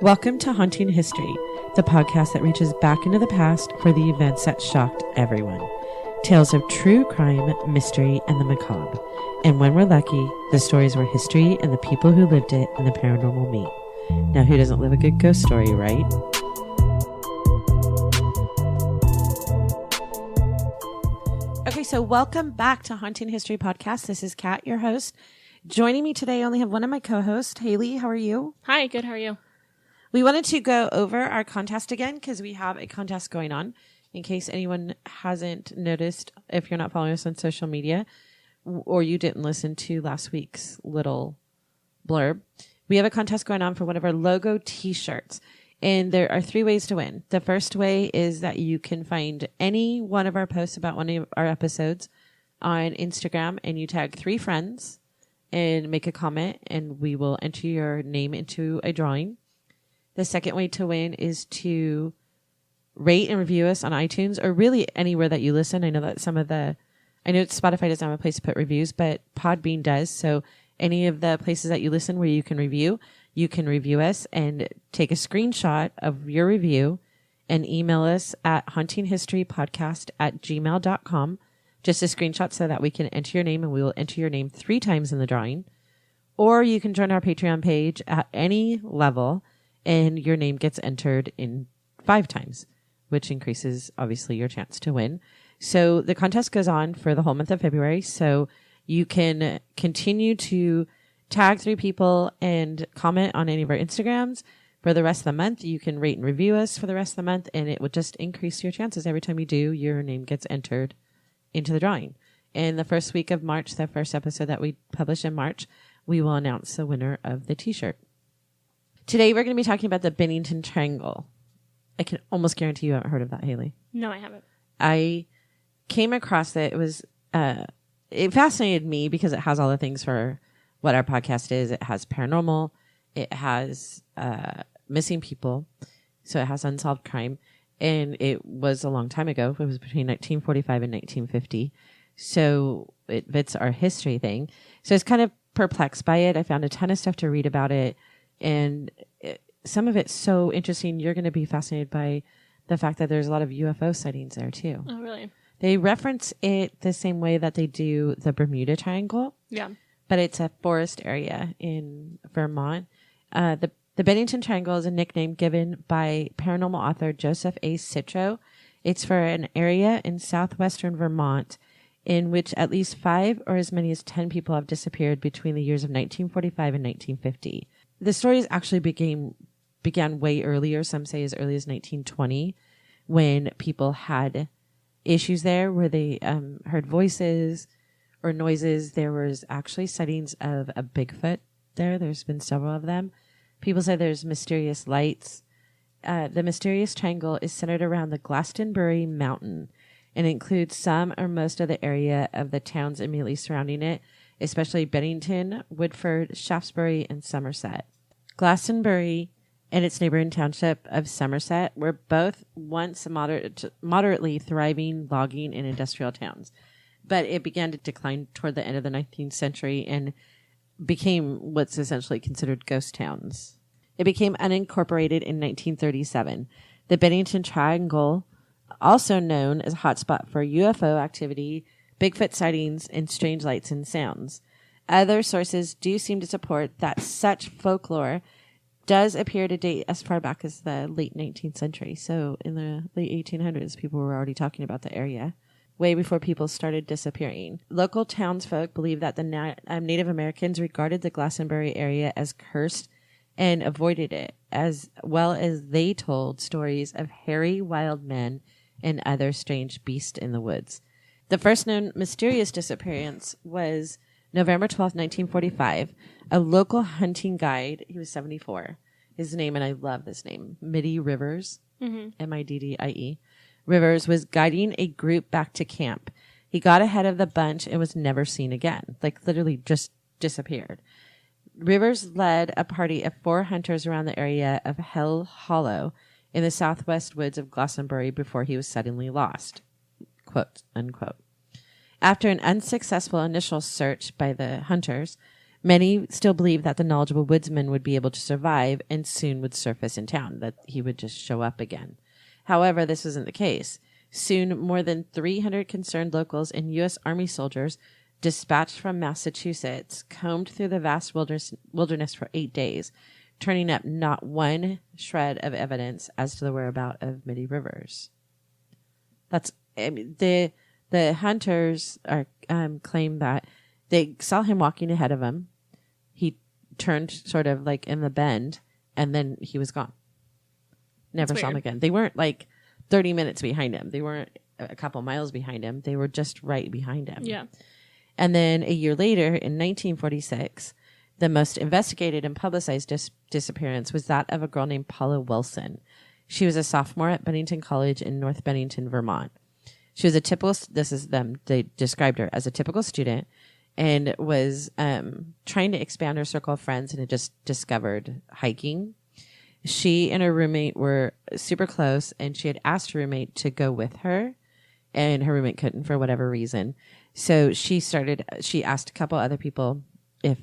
Welcome to Haunting History, the podcast that reaches back into the past for the events that shocked everyone. Tales of true crime, mystery, and the macabre. And when we're lucky, the stories where history and the people who lived it and the paranormal meet. Now, who doesn't live a good ghost story, right? Okay, so welcome back to Haunting History Podcast. This is Kat, your host. Joining me today, I only have one of my co-hosts. Haley, how are you? Hi, good. How are you? We wanted to go over our contest again because we have a contest going on. In case anyone hasn't noticed, if you're not following us on social media or you didn't listen to last week's little blurb, we have a contest going on for one of our logo t-shirts. And there are 3 ways to win. The first way is that you can find any one of our posts about one of our episodes on Instagram and you tag 3 friends and make a comment and we will enter your name into a drawing. The second way to win is to rate and review us on iTunes or really anywhere that you listen. I know that I know Spotify doesn't have a place to put reviews, but Podbean does. So any of the places that you listen where you can review us and take a screenshot of your review and email us at hauntinghistorypodcast@gmail.com. Just a screenshot so that we can enter your name and we will enter your name 3 times in the drawing. Or you can join our Patreon page at any level and your name gets entered in 5 times, which increases, obviously, your chance to win. So the contest goes on for the whole month of February. So you can continue to tag 3 people and comment on any of our Instagrams for the rest of the month. You can rate and review us for the rest of the month, and it will just increase your chances. Every time you do, your name gets entered into the drawing. In the first week of March, the first episode that we publish in March, we will announce the winner of the t-shirt. Today, we're going to be talking about the Bennington Triangle. I can almost guarantee you haven't heard of that, Haley. No, I haven't. I came across it. It was, it fascinated me because it has all the things for what our podcast is. It has paranormal. It has missing people. So it has unsolved crime. And it was a long time ago. It was between 1945 and 1950. So it fits our history thing. So I was kind of perplexed by it. I found a ton of stuff to read about it. And some of it's so interesting. You're going to be fascinated by the fact that there's a lot of UFO sightings there too. Oh, really? They reference it the same way that they do the Bermuda Triangle. Yeah. But it's a forest area in Vermont. The Bennington Triangle is a nickname given by paranormal author Joseph A. Citro. It's for an area in southwestern Vermont in which at least 5 or as many as 10 people have disappeared between the years of 1945 and 1950. The stories actually began way earlier. Some say as early as 1920 when people had issues there where they heard voices or noises. There was actually sightings of a Bigfoot there. There's been several of them. People say there's mysterious lights. The mysterious triangle is centered around the Glastonbury Mountain and includes some or most of the area of the towns immediately surrounding it, especially Bennington, Woodford, Shaftesbury, and Somerset. Glastonbury and its neighboring township of Somerset were both once moderately thriving logging and industrial towns, but it began to decline toward the end of the 19th century and became what's essentially considered ghost towns. It became unincorporated in 1937. The Bennington Triangle, also known as a hotspot for UFO activity, Bigfoot sightings, and strange lights and sounds. Other sources do seem to support that such folklore does appear to date as far back as the late 19th century. So in the late 1800s, people were already talking about the area way before people started disappearing. Local townsfolk believe that the Native Americans regarded the Glastonbury area as cursed and avoided it, as well as they told stories of hairy wild men and other strange beasts in the woods. The first known mysterious disappearance was November 12th, 1945. A local hunting guide, he was 74, his name, and I love this name, Middie Rivers, Middie Rivers, was guiding a group back to camp. He got ahead of the bunch and was never seen again, like literally just disappeared. Rivers led a party of 4 hunters around the area of Hell Hollow in the southwest woods of Glastonbury before he was suddenly lost, quote unquote. After an unsuccessful initial search by the hunters, many still believed that the knowledgeable woodsman would be able to survive and soon would surface in town, that he would just show up again. However, this wasn't the case. Soon, more than 300 concerned locals and U.S. Army soldiers dispatched from Massachusetts combed through the vast wilderness for 8 days, turning up not one shred of evidence as to the whereabouts of Mitty Rivers. The hunters claim that they saw him walking ahead of them. He turned sort of like in the bend, and then he was gone. Never saw him again. They weren't like 30 minutes behind him. They weren't a couple miles behind him. They were just right behind him. Yeah. And then a year later, in 1946, the most investigated and publicized disappearance was that of a girl named Paula Wilson. She was a sophomore at Bennington College in North Bennington, Vermont. She was a typical, they described her as a typical student and was trying to expand her circle of friends and had just discovered hiking. She and her roommate were super close, and she had asked her roommate to go with her, and her roommate couldn't for whatever reason. So she asked a couple other people if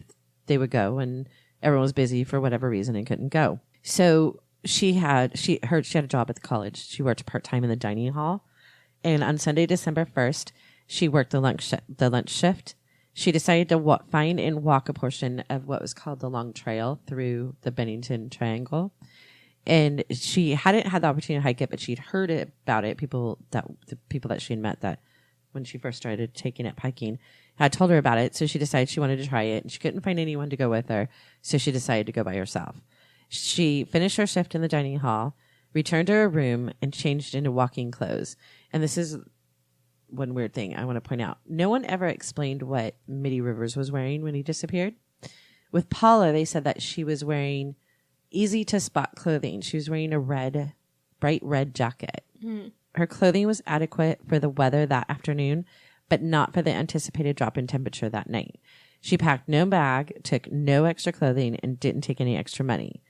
they would go, and everyone was busy for whatever reason and couldn't go. So she had a job at the college. She worked part-time in the dining hall. And on Sunday, December 1st, she worked the lunch shift. She decided to find and walk a portion of what was called the Long Trail through the Bennington Triangle. And she hadn't had the opportunity to hike it, but she'd heard about it. The people that she had met that when she first started taking up hiking had told her about it. So she decided she wanted to try it, and she couldn't find anyone to go with her. So she decided to go by herself. She finished her shift in the dining hall, returned to her room, and changed into walking clothes. And this is one weird thing I want to point out. No one ever explained what Mitty Rivers was wearing when he disappeared. With Paula, they said that she was wearing easy to spot clothing. She was wearing a bright red jacket. Mm. Her clothing was adequate for the weather that afternoon, but not for the anticipated drop in temperature that night. She packed no bag, took no extra clothing, and didn't take any extra money.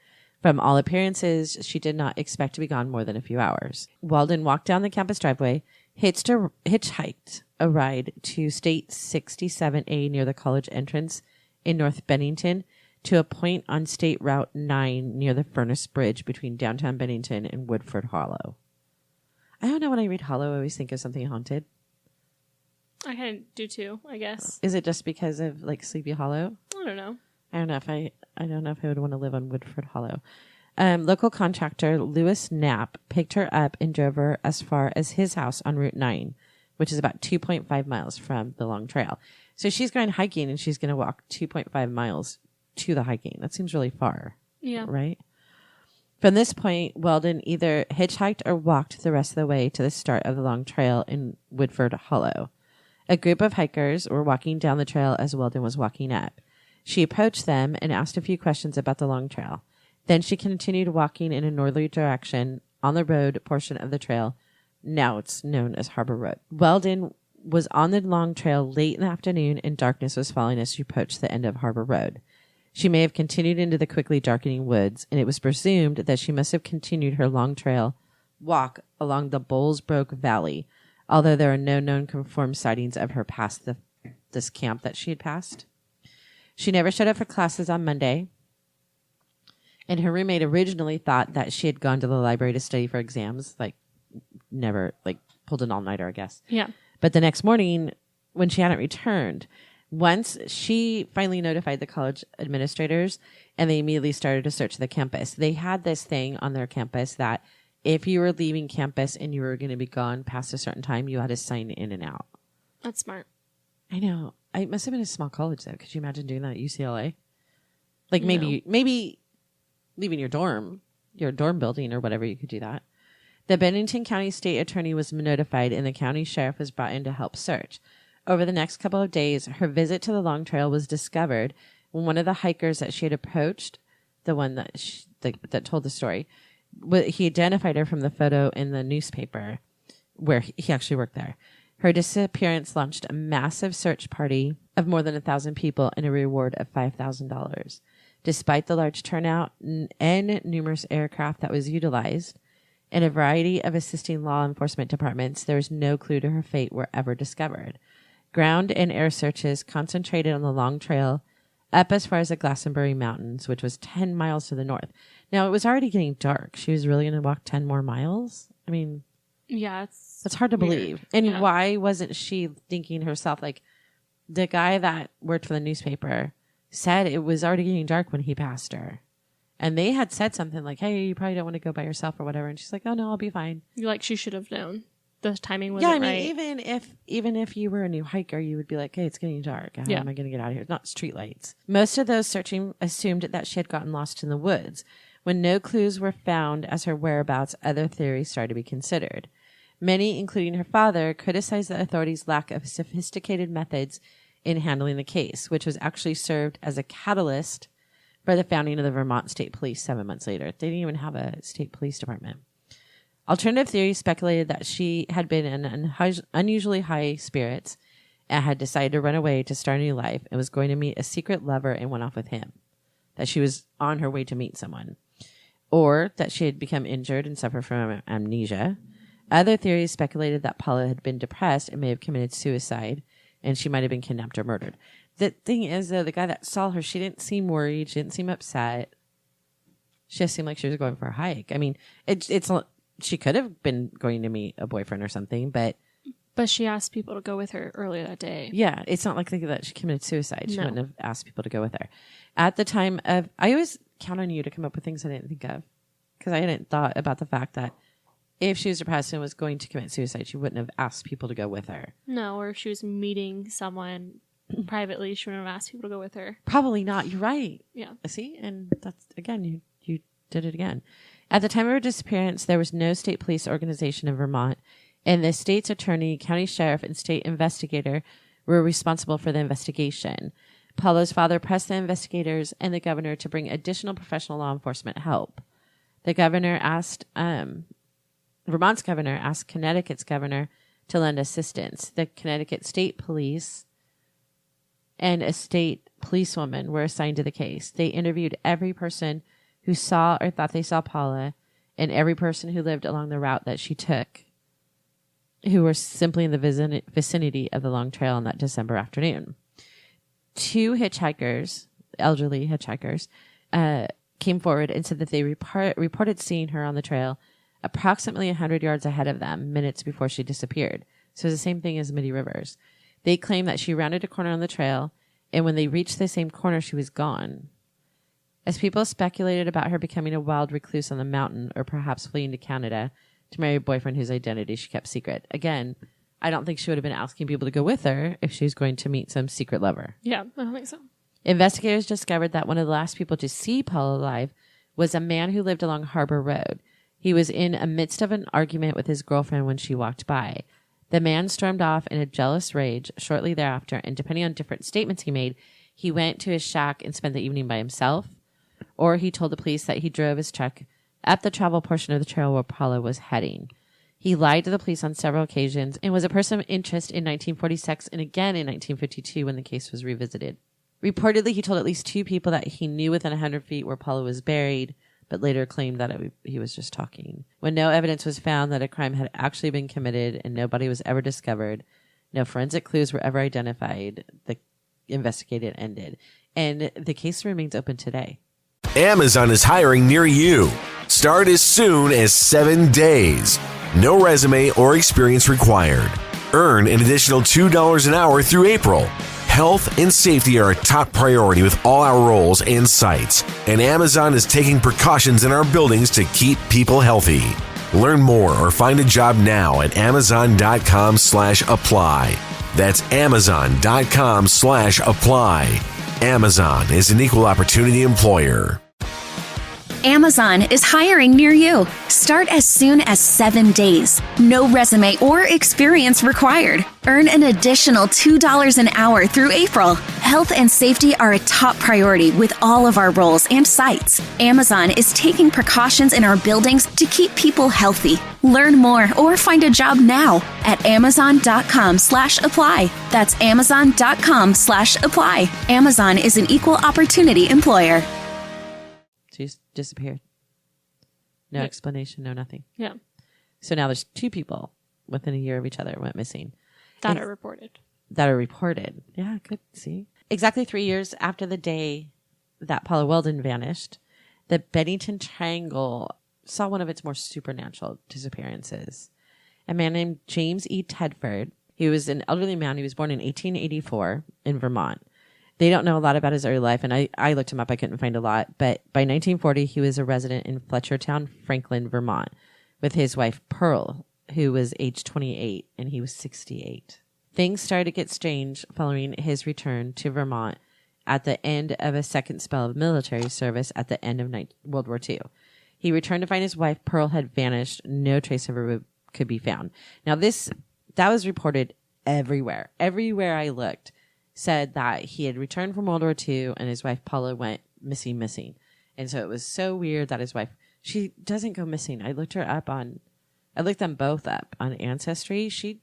From all appearances, she did not expect to be gone more than a few hours. Walden walked down the campus driveway, hitchhiked a ride to State 67A near the college entrance in North Bennington to a point on State Route 9 near the Furnace Bridge between downtown Bennington and Woodford Hollow. I don't know, when I read Hollow, I always think of something haunted. I kind of do too, I guess. Is it just because of like Sleepy Hollow? I don't know. I don't know if I would want to live on Woodford Hollow. Local contractor Lewis Knapp picked her up and drove her as far as his house on Route 9, which is about 2.5 miles from the Long Trail. So she's going hiking, and she's going to walk 2.5 miles to the hiking. That seems really far. Yeah. Right? From this point, Weldon either hitchhiked or walked the rest of the way to the start of the Long Trail in Woodford Hollow. A group of hikers were walking down the trail as Weldon was walking up. She approached them and asked a few questions about the Long Trail. Then she continued walking in a northerly direction on the road portion of the trail. Now it's known as Harbor Road. Weldon was on the Long Trail late in the afternoon, and darkness was falling as she approached the end of Harbor Road. She may have continued into the quickly darkening woods, and it was presumed that she must have continued her Long Trail walk along the Bullsbrook Valley, although there are no known confirmed sightings of her past this camp that she had passed. She never showed up for classes on Monday, and her roommate originally thought that she had gone to the library to study for exams, never pulled an all-nighter, I guess. Yeah. But the next morning, when she hadn't returned, once she finally notified the college administrators, and they immediately started to search the campus. They had this thing on their campus that if you were leaving campus and you were going to be gone past a certain time, you had to sign in and out. That's smart. I know. It must have been a small college, though. Could you imagine doing that at UCLA? Maybe leaving your dorm building or whatever, you could do that. The Bennington County State Attorney was notified, and the county sheriff was brought in to help search. Over the next couple of days, her visit to the Long Trail was discovered when one of the hikers that she had approached, the one that told the story, he identified her from the photo in the newspaper where he actually worked there. Her disappearance launched a massive search party of more than 1,000 people and a reward of $5,000. Despite the large turnout and numerous aircraft that was utilized and a variety of assisting law enforcement departments, there was no clue to her fate were ever discovered. Ground and air searches concentrated on the long trail up as far as the Glastonbury Mountains, which was 10 miles to the north. Now, it was already getting dark. She was really going to walk 10 more miles? I mean... Yeah, it's hard to weird. believe. And why wasn't she thinking herself, like, the guy that worked for the newspaper said it was already getting dark when he passed her. And they had said something like, hey, you probably don't want to go by yourself or whatever. And she's like, oh, no, I'll be fine. Like, she should have known. The timing wasn't right. Yeah, I mean, even if you were a new hiker, you would be like, hey, it's getting dark. How am I going to get out of here? It's not streetlights. Most of those searching assumed that she had gotten lost in the woods. When no clues were found as her whereabouts, other theories started to be considered. Many, including her father, criticized the authorities' lack of sophisticated methods in handling the case, which was actually served as a catalyst for the founding of the Vermont State Police 7 months later. They didn't even have a state police department. Alternative theories speculated that she had been in unusually high spirits and had decided to run away to start a new life and was going to meet a secret lover and went off with him. That she was on her way to meet someone. Or that she had become injured and suffered from amnesia. Other theories speculated that Paula had been depressed and may have committed suicide, and she might have been kidnapped or murdered. The thing is, though, the guy that saw her, she didn't seem worried. She didn't seem upset. She just seemed like she was going for a hike. I mean, she could have been going to meet a boyfriend or something, but she asked people to go with her earlier that day. Yeah, it's not like that she committed suicide. She wouldn't have asked people to go with her. At the time of, I always count on you to come up with things I didn't think of, because I hadn't thought about the fact that if she was depressed and was going to commit suicide, she wouldn't have asked people to go with her. No, or if she was meeting someone privately, she wouldn't have asked people to go with her. Probably not. You're right. Yeah. See? And that's, again, you did it again. At the time of her disappearance, there was no state police organization in Vermont, and the state's attorney, county sheriff, and state investigator were responsible for the investigation. Paula's father pressed the investigators and the governor to bring additional professional law enforcement help. The governor asked... Vermont's governor asked Connecticut's governor to lend assistance. The Connecticut State Police and a state policewoman were assigned to the case. They interviewed every person who saw or thought they saw Paula and every person who lived along the route that she took, who were simply in the vicinity of the Long Trail on that December afternoon. 2 hitchhikers, elderly hitchhikers, came forward and said that they reported seeing her on the trail approximately 100 yards ahead of them minutes before she disappeared. So it's the same thing as Mitty Rivers. They claim that she rounded a corner on the trail, and when they reached the same corner, she was gone. As people speculated about her becoming a wild recluse on the mountain or perhaps fleeing to Canada to marry a boyfriend whose identity she kept secret. Again, I don't think she would have been asking people to go with her if she was going to meet some secret lover. Yeah, I don't think so. Investigators discovered that one of the last people to see Paula alive was a man who lived along Harbor Road. He was in the midst of an argument with his girlfriend when she walked by. The man stormed off in a jealous rage shortly thereafter, and depending on different statements he made, he went to his shack and spent the evening by himself, or he told the police that he drove his truck up the travel portion of the trail where Paula was heading. He lied to the police on several occasions and was a person of interest in 1946 and again in 1952 when the case was revisited. Reportedly, he told at least 2 people that he knew within 100 feet where Paula was buried, but later claimed that he was just talking. When no evidence was found that a crime had actually been committed and nobody was ever discovered, no forensic clues were ever identified, the investigation ended. And the case remains open today. Amazon is hiring near you. Start as soon as 7 days. No resume or experience required. Earn an additional $2 an hour through April. Health and safety are a top priority with all our roles and sites, and Amazon is taking precautions in our buildings to keep people healthy. Learn more or find a job now at amazon.com/apply. That's amazon.com/apply. Amazon is an equal opportunity employer. Amazon is hiring near you. Start as soon as 7 days. No resume or experience required. Earn an additional $2 an hour through April. Health and safety are a top priority with all of our roles and sites. Amazon is taking precautions in our buildings to keep people healthy. Learn more or find a job now at amazon.com/apply. That's amazon.com/apply. Amazon is an equal opportunity employer. She's disappeared. No explanation, no nothing. Yeah. So now there's 2 people within a year of each other went missing. That are reported. that are reported. Yeah, good. See? Exactly 3 years after the day that Paula Weldon vanished, the Bennington Triangle saw one of its more supernatural disappearances. A man named James E. Tedford. He was an elderly man. He was born in 1884 in Vermont. They don't know a lot about his early life, and I looked him up. I couldn't find a lot. But by 1940, he was a resident in Fletchertown, Franklin, Vermont, with his wife, Pearl, who was age 28, and he was 68. Things started to get strange following his return to Vermont at the end of a second spell of military service at the end of World War II. He returned to find his wife, Pearl, had vanished. No trace of her could be found. Now, that was reported everywhere. Everywhere I looked said that he had returned from World War II and his wife, Paula, went missing. And so it was so weird that his wife, she doesn't go missing. I looked them both up on Ancestry. She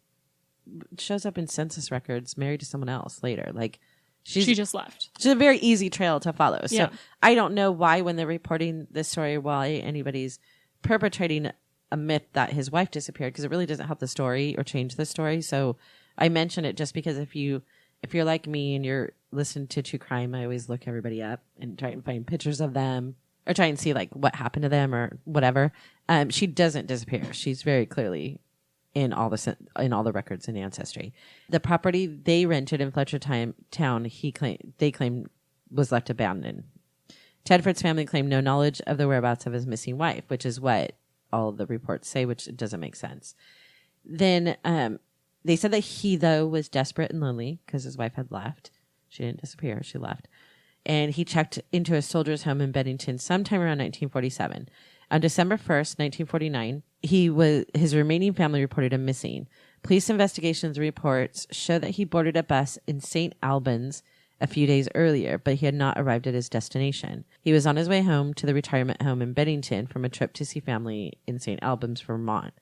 shows up in census records married to someone else later. Like, she just left. It's a very easy trail to follow. So yeah. I don't know why when they're reporting this story, why anybody's perpetrating a myth that his wife disappeared, because it really doesn't help the story or change the story. So I mention it just because if you're like me and you're listening to true crime, I always look everybody up and try and find pictures of them or try and see like what happened to them or whatever. She doesn't disappear. She's very clearly in all the records in Ancestry. The property they rented in Fletchertown, they claim was left abandoned. Tedford's family claimed no knowledge of the whereabouts of his missing wife, which is what all the reports say, which doesn't make sense. Then they said that he, though, was desperate and lonely because his wife had left. She didn't disappear. She left. And he checked into a soldier's home in Bennington sometime around 1947. On December 1st, 1949, his remaining family reported him missing. Police investigations reports show that he boarded a bus in St. Albans a few days earlier, but he had not arrived at his destination. He was on his way home to the retirement home in Bennington from a trip to see family in St. Albans, Vermont.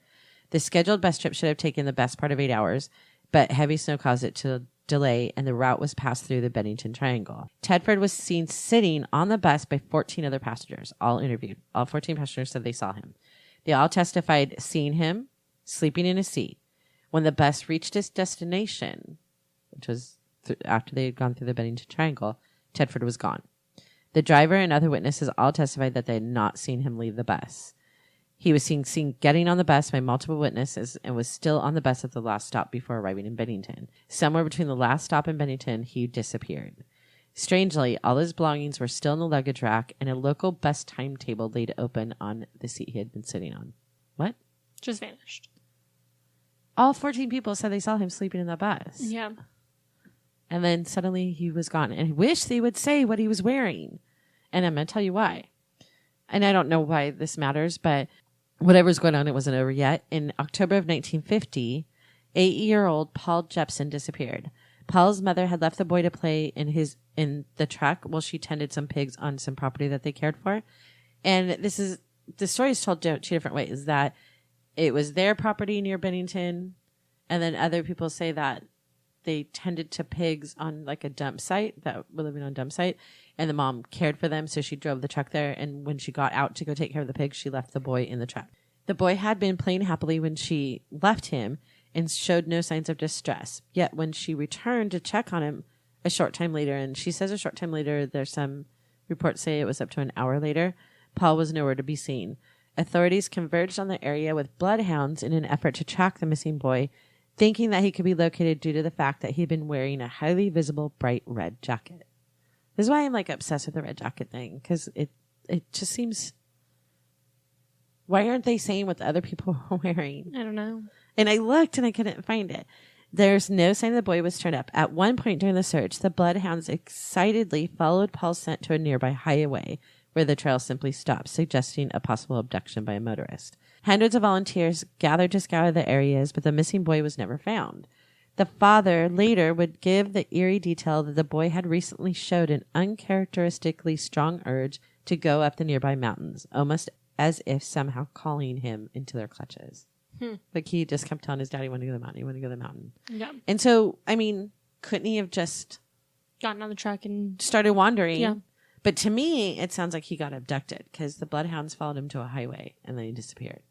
The scheduled bus trip should have taken the best part of 8 hours, but heavy snow caused it to delay, and the route was passed through the Bennington Triangle. Tedford was seen sitting on the bus by 14 other passengers, all interviewed. All 14 passengers said they saw him. They all testified seeing him sleeping in a seat. When the bus reached its destination, which was after they had gone through the Bennington Triangle, Tedford was gone. The driver and other witnesses all testified that they had not seen him leave the bus. He was seen getting on the bus by multiple witnesses and was still on the bus at the last stop before arriving in Bennington. Somewhere between the last stop and Bennington, he disappeared. Strangely, all his belongings were still in the luggage rack and a local bus timetable laid open on the seat he had been sitting on. What? Just vanished. All 14 people said they saw him sleeping in the bus. Yeah. And then suddenly he was gone. And I wish they would say what he was wearing. And I'm going to tell you why. And I don't know why this matters, but whatever's going on, it wasn't over yet. In October of 1950, 8-year-old Paul Jepson disappeared. Paul's mother had left the boy to play in the truck while she tended some pigs on some property that they cared for. And the story is told two different ways, that it was their property near Bennington, and then other people say that they tended to pigs on like a dump site, that were living on a dump site, and the mom cared for them, so she drove the truck there, and when she got out to go take care of the pigs, she left the boy in the truck. The boy had been playing happily when she left him and showed no signs of distress. Yet when she returned to check on him a short time later, and she says a short time later, there's some reports say it was up to an hour later, Paul was nowhere to be seen. Authorities converged on the area with bloodhounds in an effort to track the missing boy, thinking that he could be located due to the fact that he'd been wearing a highly visible bright red jacket. This is why I'm like obsessed with the red jacket thing, because it just seems... Why aren't they saying what the other people were wearing? I don't know. And I looked and I couldn't find it. There's no sign the boy was turned up. At one point during the search, the bloodhounds excitedly followed Paul's scent to a nearby highway where the trail simply stopped, suggesting a possible abduction by a motorist. Hundreds of volunteers gathered to scour the areas, but the missing boy was never found. The father later would give the eerie detail that the boy had recently showed an uncharacteristically strong urge to go up the nearby mountains, almost as if somehow calling him into their clutches. Like he just kept telling his dad he wanted to go to the mountain. He wanted to go to the mountain. Yeah. And so, I mean, couldn't he have just gotten on the truck and started wandering? Yeah. But to me, it sounds like he got abducted because the bloodhounds followed him to a highway and then he disappeared.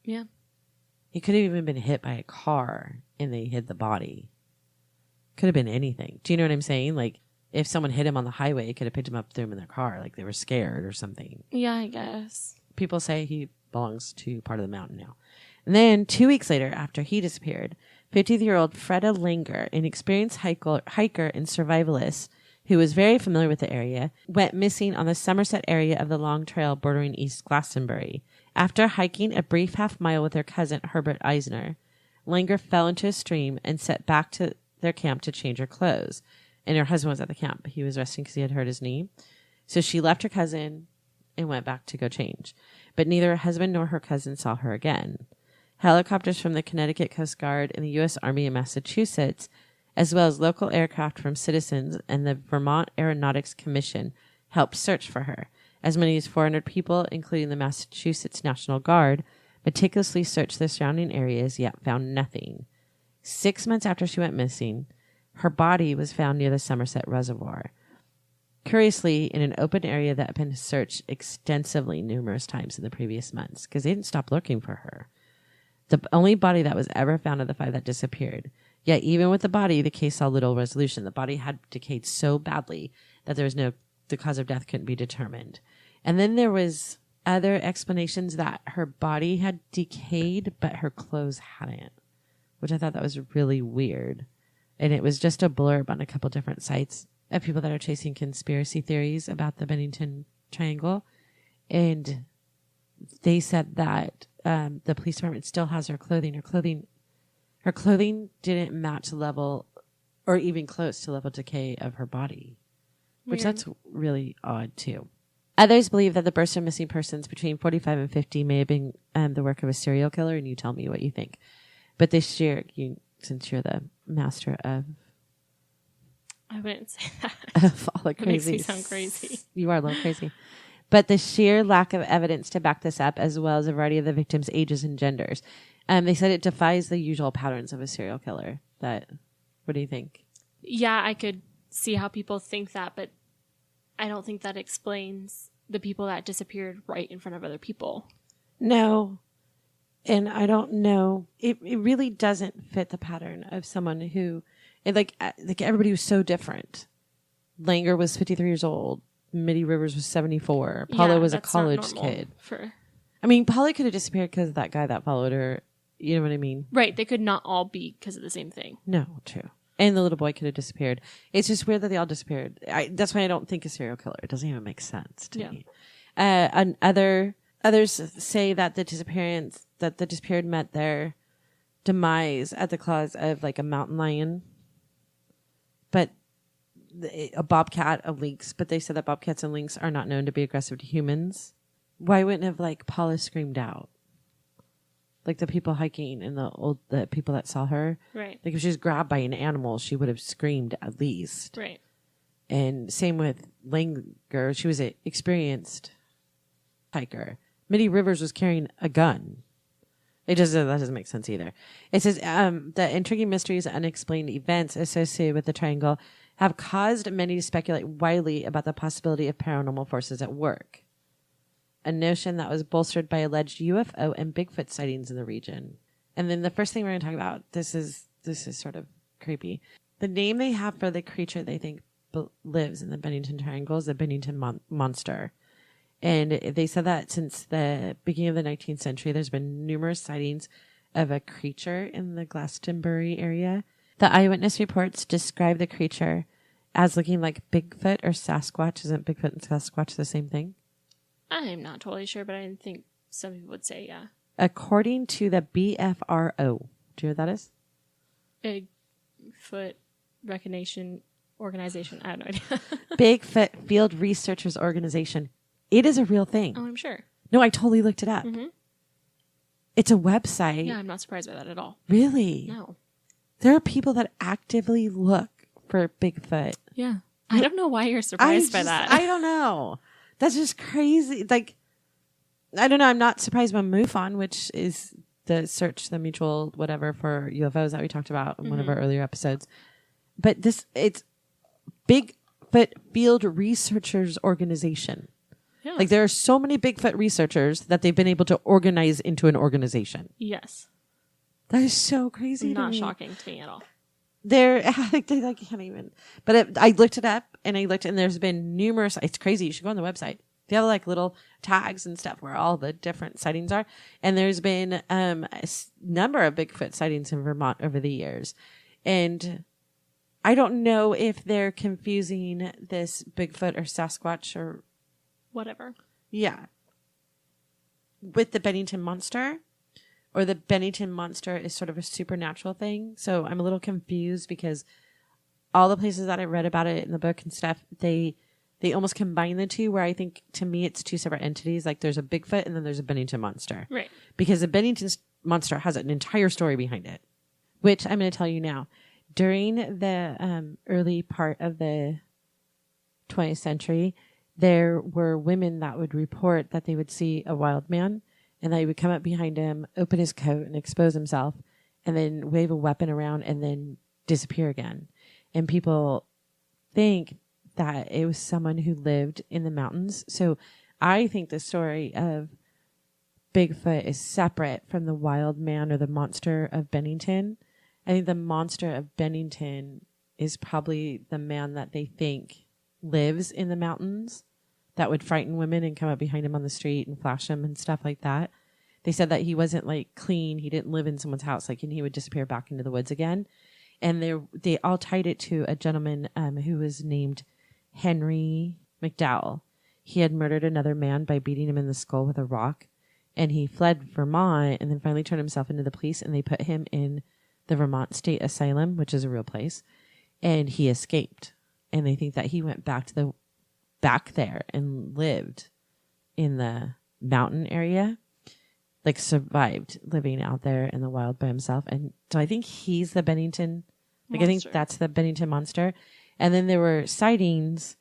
Yeah. He could have even been hit by a car and they hid the body. Could have been anything. Do you know what I'm saying? Like, if someone hit him on the highway, it could have picked him up, threw him in their car. Like, they were scared or something. Yeah, I guess. People say he belongs to part of the mountain now. And then 2 weeks later, after he disappeared, 50-year-old Freda Langer, an experienced hiker and survivalist who was very familiar with the area, went missing on the Somerset area of the Long Trail bordering East Glastonbury. After hiking a brief half-mile with her cousin, Herbert Eisner, Langer fell into a stream and set back to their camp to change her clothes. And her husband was at the camp. He was resting because he had hurt his knee. So she left her cousin and went back to go change. But neither her husband nor her cousin saw her again. Helicopters from the Connecticut Coast Guard and the U.S. Army in Massachusetts, as well as local aircraft from citizens and the Vermont Aeronautics Commission, helped search for her. As many as 400 people, including the Massachusetts National Guard, meticulously searched the surrounding areas, yet found nothing. 6 months after she went missing, her body was found near the Somerset Reservoir. Curiously, in an open area that had been searched extensively numerous times in the previous months, because they didn't stop looking for her. The only body that was ever found of the 5 that disappeared. Yet even with the body, the case saw little resolution. The body had decayed so badly that the cause of death couldn't be determined. And then there was other explanations that her body had decayed, but her clothes hadn't, which I thought that was really weird. And it was just a blurb on a couple different sites of people that are chasing conspiracy theories about the Bennington Triangle. And they said that the police department still has her clothing. Her clothing didn't match the level or even close to level decay of her body, which that's really odd too. Others believe that the burst of missing persons between 45 and 50 may have been the work of a serial killer, and you tell me what you think. But this year, since you're the master of... I wouldn't say that. Of all the crazies. It makes me sound crazy. You are a little crazy. But the sheer lack of evidence to back this up, as well as a variety of the victims' ages and genders. They said it defies the usual patterns of a serial killer. What do you think? Yeah, I could see how people think that, but I don't think that explains the people that disappeared right in front of other people. No. And I don't know. It really doesn't fit the pattern of someone who, like everybody was so different. Langer was 53 years old. Mitty Rivers was 74. Paula was a college kid. I mean, Paula could have disappeared because of that guy that followed her. You know what I mean? Right. They could not all be because of the same thing. No, true. And the little boy could have disappeared. It's just weird that they all disappeared. That's why I don't think a serial killer. It doesn't even make sense to me. And others say that the disappeared met their demise at the claws of like a mountain lion, but a bobcat, a lynx. But they said that bobcats and lynx are not known to be aggressive to humans. Why wouldn't have like Paula screamed out? Like the people hiking and the people that saw her. Right. Like if she was grabbed by an animal, she would have screamed at least. Right. And same with Langer. She was an experienced hiker. Mitty Rivers was carrying a gun. That doesn't make sense either. It says the intriguing mysteries and unexplained events associated with the triangle have caused many to speculate widely about the possibility of paranormal forces at work. A notion that was bolstered by alleged UFO and Bigfoot sightings in the region. And then the first thing we're going to talk about, this is sort of creepy. The name they have for the creature they think lives in the Bennington Triangle is the Bennington Monster. And they said that since the beginning of the 19th century, there's been numerous sightings of a creature in the Glastonbury area. The eyewitness reports describe the creature as looking like Bigfoot or Sasquatch. Isn't Bigfoot and Sasquatch the same thing? I'm not totally sure, but I think some people would say, yeah. According to the BFRO. Do you know what that is? Bigfoot Recognition Organization. I have no idea. Bigfoot Field Researchers Organization. It is a real thing. Oh, I'm sure. No, I totally looked it up. Mm-hmm. It's a website. Yeah, I'm not surprised by that at all. Really? No. There are people that actively look for Bigfoot. Yeah. I don't know why you're surprised by that. I don't know. That's just crazy. Like, I don't know. I'm not surprised by MUFON, which is the search, the mutual whatever for UFOs that we talked about in one of our earlier episodes. But it's Bigfoot Field Researchers Organization. Yeah. Like, there are so many Bigfoot researchers that they've been able to organize into an organization. Yes. That is so crazy. Not shocking to me at all. There, I can't even. But I looked it up, and there's been numerous. It's crazy. You should go on the website. They have like little tags and stuff where all the different sightings are. And there's been a number of Bigfoot sightings in Vermont over the years. And I don't know if they're confusing this Bigfoot or Sasquatch or whatever. Yeah. With the Bennington monster. Or the Bennington monster is sort of a supernatural thing. So I'm a little confused because all the places that I read about it in the book and stuff, they almost combine the two, where I think, to me, it's two separate entities. Like there's a Bigfoot and then there's a Bennington monster. Right. Because the Bennington monster has an entire story behind it, which I'm going to tell you now. During the early part of the 20th century, there were women that would report that they would see a wild man. And they would come up behind him, open his coat and expose himself, and then wave a weapon around and then disappear again. And people think that it was someone who lived in the mountains. So I think the story of Bigfoot is separate from the wild man or the monster of Bennington. I think the monster of Bennington is probably the man that they think lives in the mountains, that would frighten women and come up behind him on the street and flash him and stuff like that. They said that he wasn't like clean. He didn't live in someone's house. Like, and he would disappear back into the woods again. And they all tied it to a gentleman who was named Henry McDowell. He had murdered another man by beating him in the skull with a rock. And he fled Vermont and then finally turned himself into the police. And they put him in the Vermont State Asylum, which is a real place. And he escaped. And they think that he went back there and lived in the mountain area, like survived living out there in the wild by himself. And so I think he's the Bennington, like monster. I think that's the Bennington monster. And then there were sightings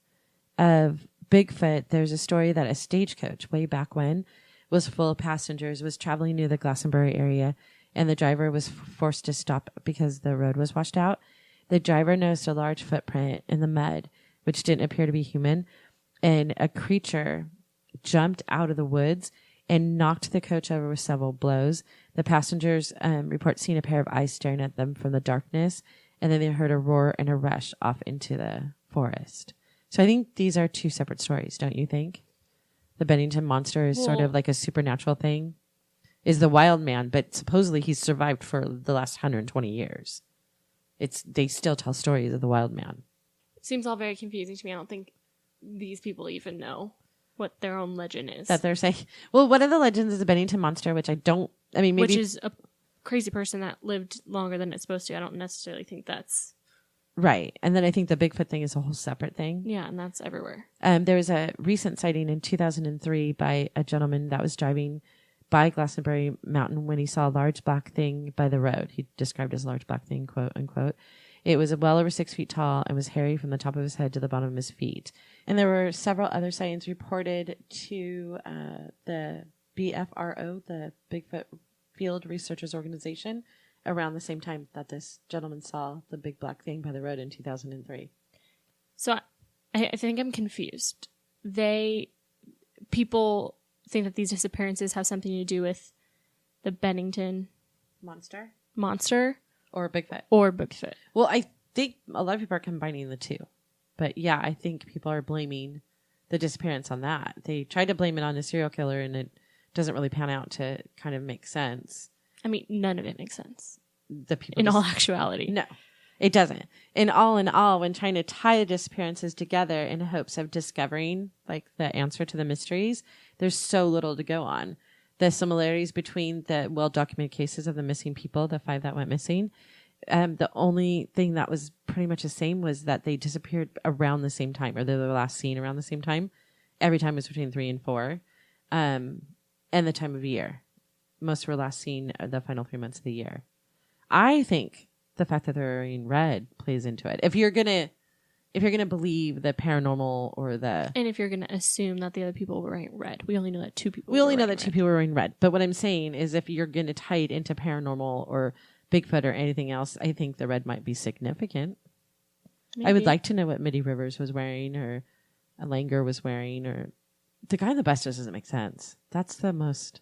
of Bigfoot. There's a story that a stagecoach way back when was full of passengers, was traveling near the Glastonbury area, and the driver was forced to stop because the road was washed out. The driver noticed a large footprint in the mud, which didn't appear to be human. And a creature jumped out of the woods and knocked the coach over with several blows. The passengers report seeing a pair of eyes staring at them from the darkness, and then they heard a roar and a rush off into the forest. So I think these are two separate stories, don't you think? The Bennington monster is sort of like a supernatural thing, is the wild man, but supposedly he's survived for the last 120 years. They still tell stories of the wild man. It seems all very confusing to me. I don't think these people even know what their own legend is. That they're saying. Well, one of the legends is the Bennington monster, which maybe. Which is a crazy person that lived longer than it's supposed to. I don't necessarily think that's. Right. And then I think the Bigfoot thing is a whole separate thing. Yeah, and that's everywhere. There was a recent sighting in 2003 by a gentleman that was driving by Glastonbury Mountain when he saw a large black thing by the road. He described as a large black thing, quote unquote. It was well over 6 feet tall and was hairy from the top of his head to the bottom of his feet. And there were several other sightings reported to the BFRO, the Bigfoot Field Researchers Organization, around the same time that this gentleman saw the big black thing by the road in 2003. So I think I'm confused. People think that these disappearances have something to do with the Bennington monster or Bigfoot. Well, I think a lot of people are combining the two. But yeah, I think people are blaming the disappearance on that. They tried to blame it on a serial killer, and it doesn't really pan out to kind of make sense. I mean, none of it makes sense. In all actuality. No, it doesn't. In all, when trying to tie the disappearances together in hopes of discovering like the answer to the mysteries, there's so little to go on. The similarities between the well-documented cases of the missing people, the 5 that went missing, the only thing that was pretty much the same was that they disappeared around the same time, or they were last seen around the same time. Every time was between 3 and 4, and the time of year. Most were last seen the final 3 months of the year. I think the fact that they're wearing red plays into it. If you're gonna believe the paranormal or the... And if you're going to assume that the other people were wearing red. We only know that 2 people were wearing red. But what I'm saying is if you're going to tie it into paranormal or Bigfoot or anything else, I think the red might be significant. Maybe. I would like to know what Mitty Rivers was wearing or Langer was wearing, or... The guy on the bus just doesn't make sense. That's the most...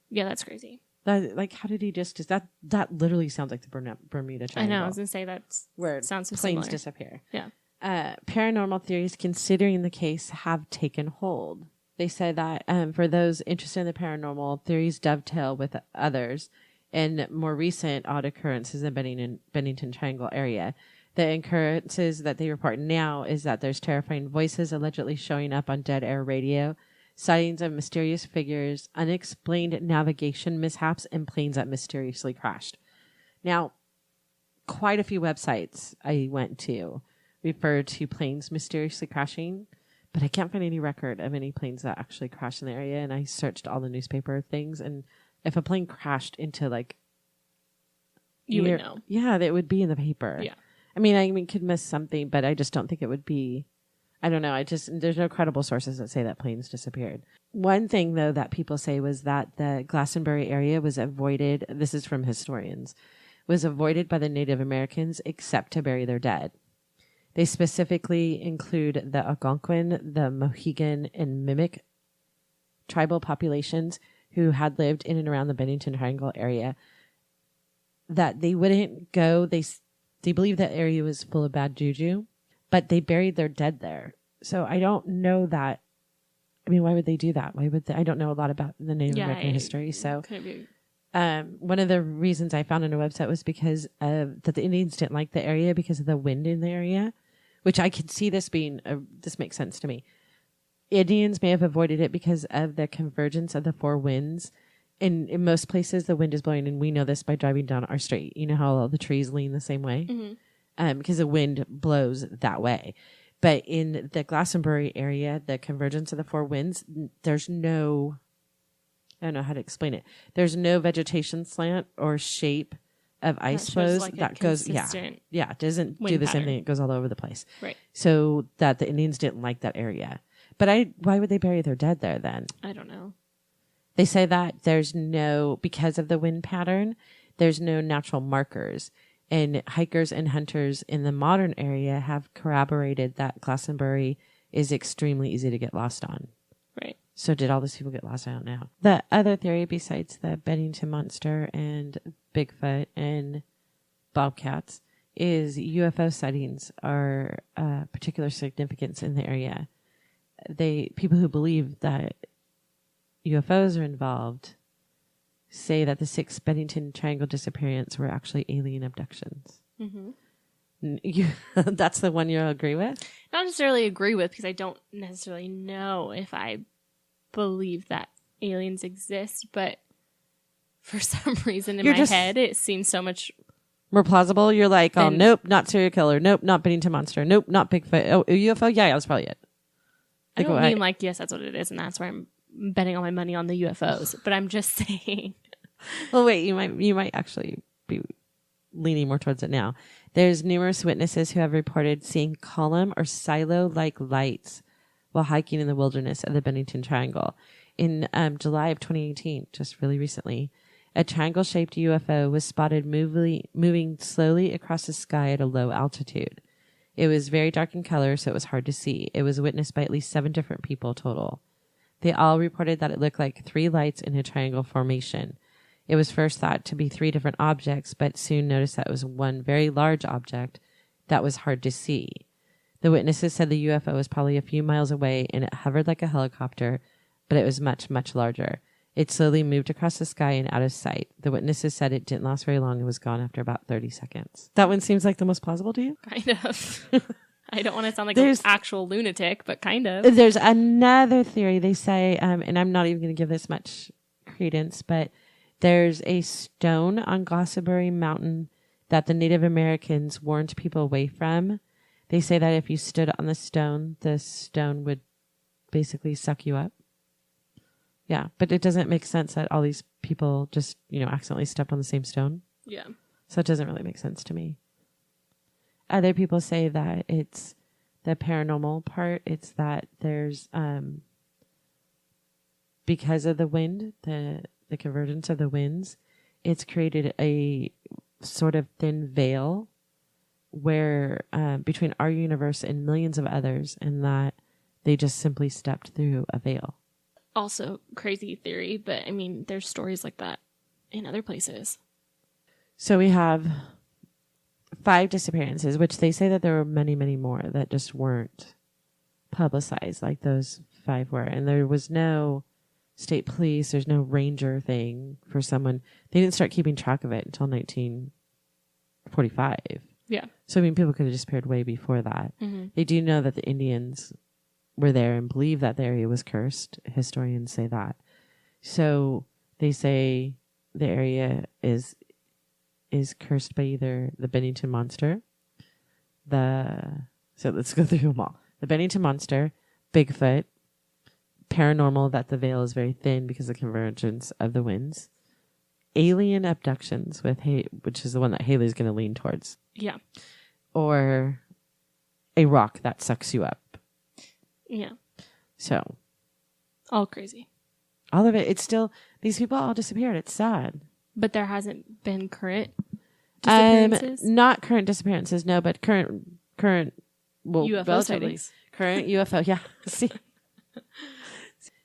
Yeah, that's crazy. That, like, how did he just that literally sounds like the Bermuda Triangle. I know. I was gonna say that where sounds so planes similar. disappear. Yeah. Paranormal theories considering the case have taken hold. They say that for those interested in the paranormal, theories dovetail with others and more recent odd occurrences in the Bennington Triangle area. The occurrences that they report now is that there's terrifying voices allegedly showing up on dead air radio, sightings of mysterious figures, unexplained navigation mishaps, and planes that mysteriously crashed. Now, quite a few websites I went to refer to planes mysteriously crashing, but I can't find any record of any planes that actually crashed in the area. And I searched all the newspaper things, and if a plane crashed into like, you would know. Yeah, that would be in the paper. Yeah. I mean, could miss something, but I just don't think it would be. I don't know. There's no credible sources that say that planes disappeared. One thing, though, that people say was that the Glastonbury area was avoided. This is from historians, was avoided by the Native Americans except to bury their dead. They specifically include the Algonquin, the Mohegan, and Mimic tribal populations who had lived in and around the Bennington Triangle area. That they wouldn't go. They believe that area was full of bad juju, but they buried their dead there. So I don't know that. I mean, why would they do that? Why would they? I don't know a lot about the Native American history. So one of the reasons I found on a website was because that the Indians didn't like the area because of the wind in the area, which I could see this being, this makes sense to me. Indians may have avoided it because of the convergence of the four winds. In most places, the wind is blowing, and we know this by driving down our street. You know how all the trees lean the same way? Mm-hmm. Because the wind blows that way. But in the Glastonbury area, the convergence of the four winds, there's no, I don't know how to explain it. There's no vegetation slant or shape of ice flows like that goes, it doesn't do the same thing. It goes all over the place. Right. So that the Indians didn't like that area. But why would they bury their dead there then? I don't know. They say that because of the wind pattern, there's no natural markers. And hikers and hunters in the modern area have corroborated that Glastonbury is extremely easy to get lost on. Right. So did all these people get lost? I don't know. The other theory besides the Bennington Monster and Bigfoot and bobcats is UFO sightings are particular significance in the area. People who believe that UFOs are involved say that the 6 Bennington Triangle disappearances were actually alien abductions. Mm-hmm. That's the one you agree with? Not necessarily agree with, because I don't necessarily know if I believe that aliens exist, but for some reason in my head, it seems so much more plausible. You're like, oh, nope, not serial killer. Nope, not Bennington Monster. Nope, not Bigfoot. Oh, UFO? Yeah, that's probably it. I don't mean like, yes, that's what it is, and that's why I'm betting all my money on the UFOs. But I'm just saying. Well, wait, you might actually be leaning more towards it now. There's numerous witnesses who have reported seeing column or silo-like lights while hiking in the wilderness of the Bennington Triangle. In July of 2018, just really recently, a triangle-shaped UFO was spotted moving slowly across the sky at a low altitude. It was very dark in color, so it was hard to see. It was witnessed by at least 7 different people total. They all reported that it looked like 3 lights in a triangle formation. It was first thought to be 3 different objects, but soon noticed that it was one very large object that was hard to see. The witnesses said the UFO was probably a few miles away and it hovered like a helicopter, but it was much, much larger. It slowly moved across the sky and out of sight. The witnesses said it didn't last very long and was gone after about 30 seconds. That one seems like the most plausible to you? Kind of. I don't want to sound like an actual lunatic, but kind of. There's another theory they say, and I'm not even going to give this much credence, but there's a stone on Glastonbury Mountain that the Native Americans warned people away from. They say that if you stood on the stone would basically suck you up. Yeah, but it doesn't make sense that all these people just, accidentally stepped on the same stone. Yeah. So it doesn't really make sense to me. Other people say that it's the paranormal part. It's that there's, because of the wind, the convergence of the winds, it's created a sort of thin veil where between our universe and millions of others, and that they just simply stepped through a veil. Also crazy theory, but I mean, there's stories like that in other places. So we have 5 disappearances, which they say that there were many, many more that just weren't publicized like those 5 were. And there was no state police. There's no ranger thing for someone. They didn't start keeping track of it until 1945. Yeah. So, I mean, people could have disappeared way before that. Mm-hmm. They do know that the Indians were there and believe that the area was cursed. Historians say that. So they say the area is cursed by either the Bennington monster, so let's go through them all. The Bennington monster, Bigfoot, paranormal that the veil is very thin because of the convergence of the winds, alien abductions which is the one that Haley's going to lean towards. Yeah. Or a rock that sucks you up. Yeah. So. All crazy. All of it. It's still, these people all disappeared. It's sad. But there hasn't been current disappearances? Not current disappearances, no, but current UFO sightings. Current UFO, yeah. See?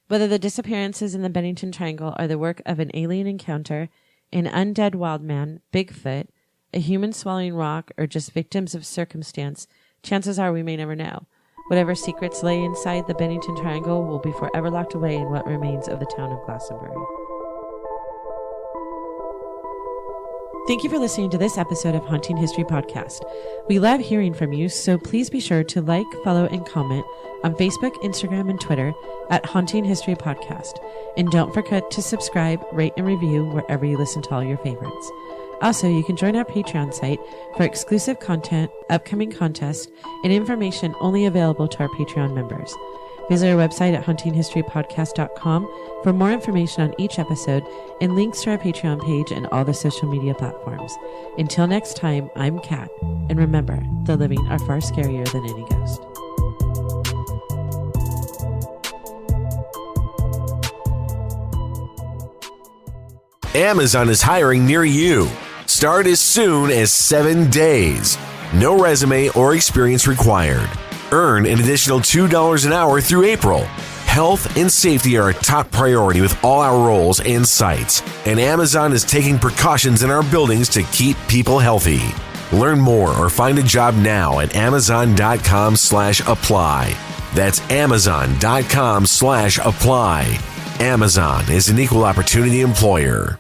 Whether the disappearances in the Bennington Triangle are the work of an alien encounter, an undead wild man, Bigfoot, a human swallowing rock, or just victims of circumstance, chances are we may never know. Whatever secrets lay inside the Bennington Triangle will be forever locked away in what remains of the town of Glastonbury. Thank you for listening to this episode of Haunting History Podcast. We love hearing from you, so please be sure to like, follow, and comment on Facebook, Instagram, and Twitter at Haunting History Podcast. And don't forget to subscribe, rate, and review wherever you listen to all your favorites. Also, you can join our Patreon site for exclusive content, upcoming contests, and information only available to our Patreon members. Visit our website at huntinghistorypodcast.com for more information on each episode and links to our Patreon page and all the social media platforms. Until next time, I'm Kat, and remember, the living are far scarier than any ghost. Amazon is hiring near you. Start as soon as 7 days. No resume or experience required. Earn an additional $2 an hour through April. Health and safety are a top priority with all our roles and sites, and Amazon is taking precautions in our buildings to keep people healthy. Learn more or find a job now at amazon.com/apply. That's amazon.com/apply. Amazon is an equal opportunity employer.